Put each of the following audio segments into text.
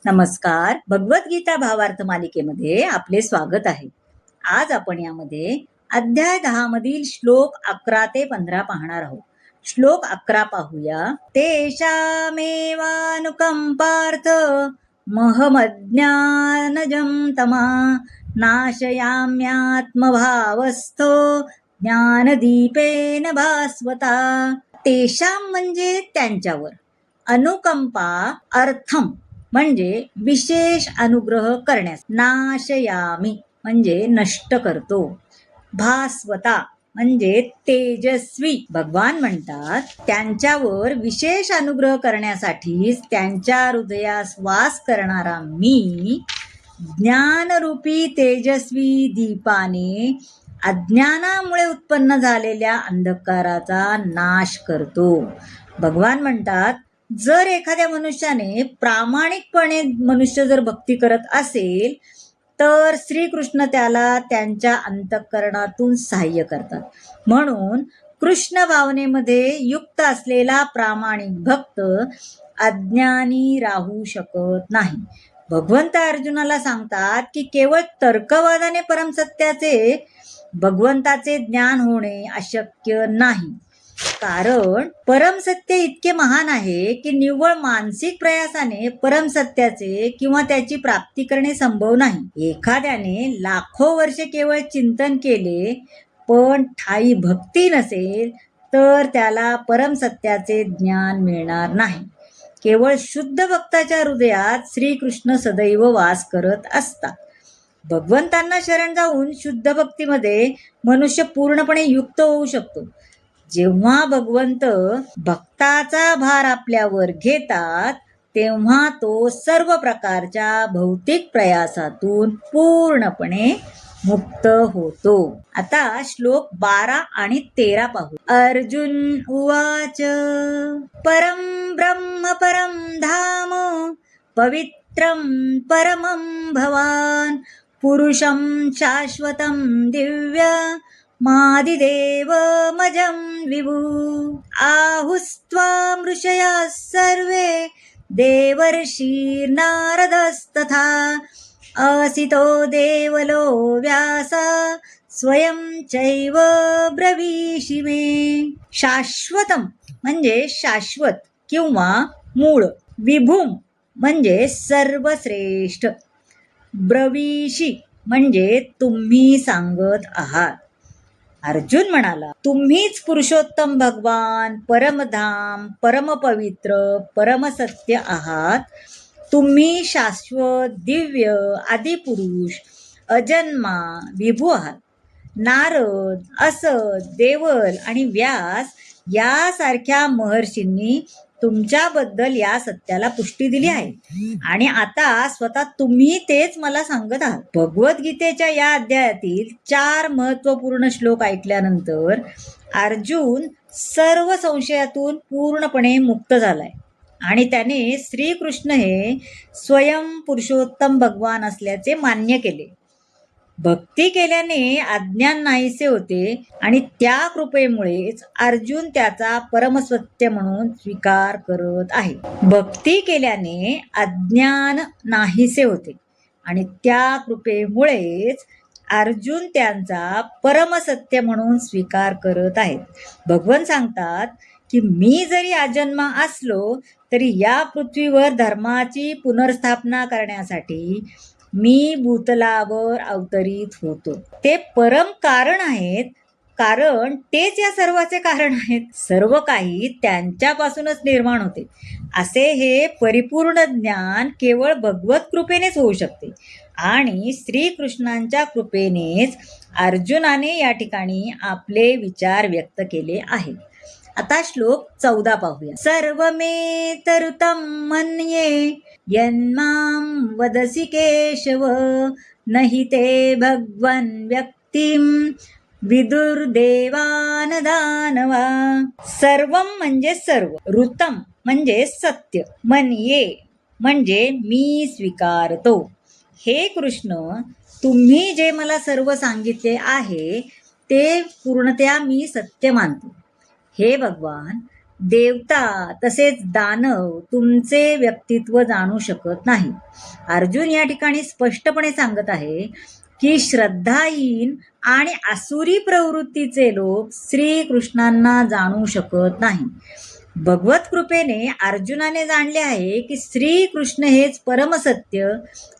नमस्कार. भगवद्गीता भावार्थ मालिकेमध्ये आपले स्वागत आहे. आज आपण यामध्ये अध्याय 10 मधील श्लोक 11 ते 15 पाहणार आहोत. श्लोक 11 पाहूया. तेषामेवानुकंपार्थ महमज्ञानजं तमा नाशयाम्यात्मभावस्थो ज्ञानदीपेन भास्वता. तेषाम म्हणजे त्यांच्यावर, अनुकंपा अर्थम म्हणजे विशेष अनुग्रह करण्यास, नाशयामी म्हणजे नष्ट करतो, भास्वता म्हणजे तेजस्वी. भगवान म्हणतात त्यांच्यावर विशेष अनुग्रह करण्यासाठीच त्यांच्या हृदयास वास करणारा मी ज्ञानरूपी तेजस्वी दीपाने अज्ञानामुळे उत्पन्न झालेल्या अंधकाराचा नाश करतो. भगवान म्हणतात जर एखाद्या मनुष्याने प्रामाणिकपणे मनुष्य जर भक्ती करत असेल तर श्रीकृष्ण त्याला त्यांच्या अंतःकरणातून सहाय्य करतात. म्हणून कृष्ण भावनेमध्ये युक्त असलेला प्रामाणिक भक्त अज्ञानी राहू शकत नाही. भगवंत अर्जुनाला सांगतात की केवळ तर्कवादाने परमसत्याचे भगवंताचे ज्ञान होणे अशक्य नाही, कारण परमसत्य इतके महान आहे की निव्वळ मानसिक प्रयासाने परमसत्याचे किंवा त्याची प्राप्ती करणे संभव नाही. एखाद्याने लाखो वर्षे केवळ चिंतन केले पण ठाई भक्ती नसेल तर त्याला परमसत्याचे ज्ञान मिळणार नाही. केवळ शुद्ध भक्ताच्या हृदयात श्रीकृष्ण सदैव वास करत असतात. भगवंतांना शरण जाऊन शुद्ध भक्तीमध्ये मनुष्य पूर्णपणे युक्त होऊ शकतो. जेव्हा भगवंत भक्ताचा भार आपल्यावर घेतात तेव्हा तो सर्व प्रकारच्या भौतिक प्रयासातून पूर्णपणे मुक्त होतो. आता श्लोक 12 आणि 13 पाहू. अर्जुन उवाच परम ब्रह्म परम धाम पवित्रम परमं भवान पुरुषं शाश्वतं दिव्य मादिदेव मजं विभु आहुस्त्वा मृषया सर्वे देवर्षिर्नारदस्तथा असितो देवलो व्यासा स्वयं चैव ब्रवीषि मे. शाश्वतम म्हणजे शाश्वत किंवा मूळ, विभुम म्हणजे सर्वश्रेष्ठ, ब्रवीषि म्हणजे तुम्ही सांगत आहात. अर्जुन म्हणाला तुम्हीच पुरुषोत्तम भगवान, परमधाम, परमपवित्र, परमसत्य आहात. तुम्ही शाश्वत, दिव्य, आदिपुरुष, अजन्मा, विभू आहात. नारद, असत, देवल आणि व्यास यासारख्या महर्षींनी तुमच्याबद्दल या सत्याला पुष्टी दिली आहे आणि आता स्वतः तुम्ही तेच मला सांगत आहात. भगवद्गीतेच्या या अध्यायातील 4 महत्वपूर्ण श्लोक ऐकल्यानंतर अर्जुन सर्व संशयातून पूर्णपणे मुक्त झालाय आणि त्याने श्रीकृष्ण हे स्वयं पुरुषोत्तम भगवान असल्याचे मान्य केले. भक्ती केल्याने अज्ञान नाहीसे होते आणि त्या कृपेमुळेच अर्जुन त्याचा परमसत्य म्हणून स्वीकार करत आहे. भक्ती केल्याने अज्ञान नाहीसे होते आणि त्या कृपेमुळेच अर्जुन त्यांचा परमसत्य म्हणून स्वीकार करत आहेत. भगवान सांगतात की मी जरी अजन्मा असलो तरी या पृथ्वीवर धर्माची पुनर्स्थापना करण्यासाठी मी भूतलावर अवतरित होतो. ते परम कारण आहेत, कारण तेच या सर्वाचे कारण आहेत. सर्व काही त्यांच्यापासूनच निर्माण होते असे हे परिपूर्ण ज्ञान केवळ भगवत कृपेनेच होऊ शकते आणि श्रीकृष्णांच्या कृपेनेच अर्जुनाने या ठिकाणी आपले विचार व्यक्त केले आहेत. आता श्लोक 14 पाहूया. सर्वमेतरुतं मन्ये यन्मां वदसि केशव नहि ते भगवन् व्यक्तिं विदुर्देवान दानवा. सर्वम म्हणजे सर्व, ऋतम म्हणजे सत्य, मन्ये म्हणजे मी स्वीकारतो. हे कृष्ण, तुम्ही जे मला सर्व सांगितले आहे ते पूर्णतया मी सत्य मानतो. हे भगवान, देवता तसेच दानव तुमचे व्यक्तित्व जाणू शकत नाही. अर्जुन या ठिकाणी स्पष्टपणे सांगत आहे की श्रद्धाहीन आणि आसुरी प्रवृत्तीचे लोक श्रीकृष्णांना जाणू शकत नाही. भगवत कृपेने अर्जुनाने जाणले आहे की श्रीकृष्ण हेच परमसत्य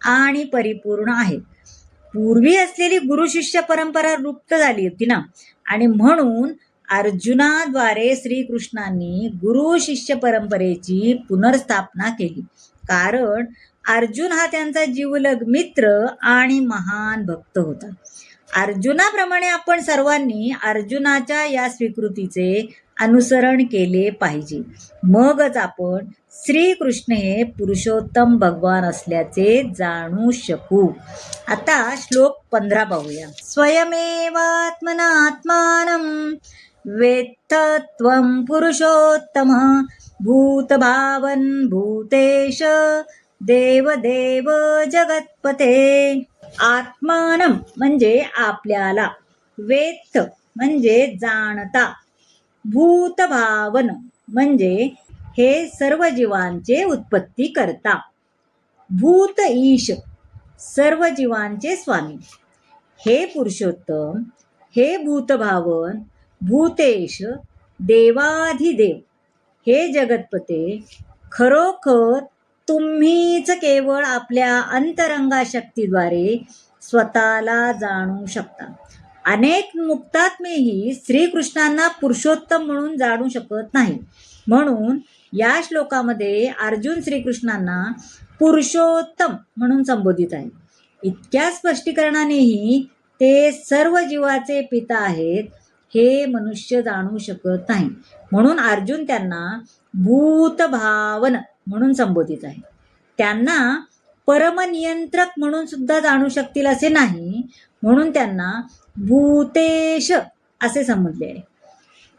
आणि परिपूर्ण आहे. पूर्वी असलेली गुरु शिष्य परंपरा लुप्त झाली होती ना, आणि म्हणून अर्जुनाद्वारे श्रीकृष्णांनी गुरु शिष्य परंपरेची पुनर्स्थापना केली. कारण अर्जुन हा त्यांचा जिवलग मित्र आणि महान भक्त होता. अर्जुनाप्रमाणे आपण सर्वांनी अर्जुनाच्या या स्वीकृतीचे अनुसरण केले पाहिजे. मगच आपण श्रीकृष्ण हे पुरुषोत्तम भगवान असल्याचे जाणू शकू. आता श्लोक 15 पाहूया. स्वयमेवात्मनात्मानं वेत्तत्वं पुरुषोत्तम भूतभावन भूतेश देवदेव जगत्पते. आत्मानं म्हणजे आपल्याला, वेत्त म्हणजे जाणता, भूतभावन म्हणजे हे सर्व जीवांचे उत्पत्ती करता, भूत ईश सर्व जीवांचे स्वामी, हे पुरुषोत्तम, हे भूतभावन, भूतेश देवाधिदेव, हे जगतपते, खरोखर तुम्हीच केवळ आपल्या अंतरंगा शक्तीद्वारे स्वतःला जाणू शकता. अनेक मुक्तात्मेही श्रीकृष्णांना पुरुषोत्तम म्हणून जाणू शकत नाही. म्हणून या श्लोकामध्ये अर्जुन श्रीकृष्णांना पुरुषोत्तम म्हणून संबोधित आहे. इतक्या स्पष्टीकरणानेही ते सर्व जीवाचे पिता आहेत हे मनुष्य जाणू शकत नाही. म्हणून अर्जुन त्यांना भूतभावन म्हणून संबोधित आहे. त्यांना परमनियंत्रक म्हणून सुद्धा जाणू शकतील असे नाही, म्हणून त्यांना भूतेश असे संबोधले आहे.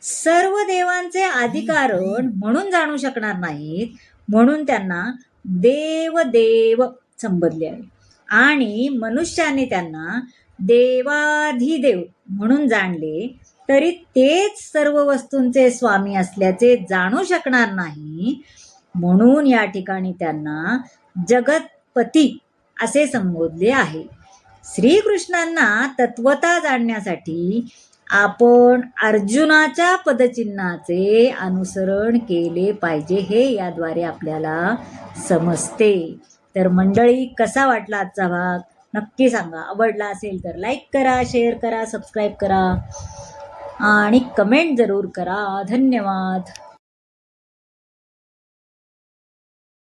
सर्व देवांचे अधिकारण म्हणून जाणू शकणार नाहीत, म्हणून त्यांना देवदेव संबोधले आहे. आणि मनुष्याने त्यांना देवाधिदेव म्हणून जाणले तरी तेच सर्व वस्तूंचे स्वामी असल्याचे जाणू शकणार नाही, म्हणून या ठिकाणी त्यांना जगतपती असे संबोधले आहे. श्रीकृष्णांना तत्वता जाणण्यासाठी आपण अर्जुनाच्या पदचिन्हाचे अनुसरण केले पाहिजे, हे याद्वारे आपल्याला समजते. तर मंडळी, कसा वाटला आजचा भाग नक्की सांगा. आवडला असेल तर लाईक करा, शेअर करा, सबस्क्राईब करा आणि कमेंट जरूर करा. धन्यवाद.